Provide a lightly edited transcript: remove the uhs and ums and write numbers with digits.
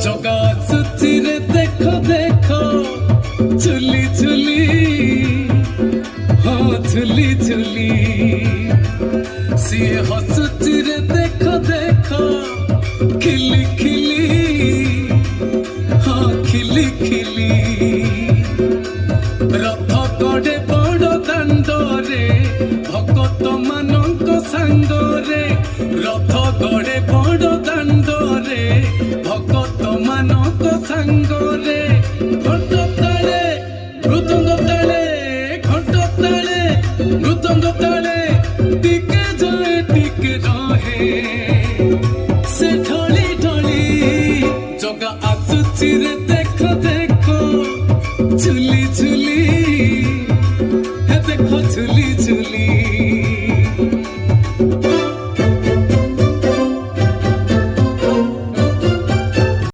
जगा सुचिरे देखो देखो झुली झुली हाँ झुली झुली सी हसुचिरे देखो देखो खिली खिली हाँ खिली खिली रथ गड़े बड़ दांडरे भगत मानक सांगरे रथ गड़े बड़ दांडरे भगत मानक सांगरे घंट ताले मृदंग ताले घंट ताले मृदंग ताले टिके जाए टिके रहे से ढली ढली जगा आसुची रे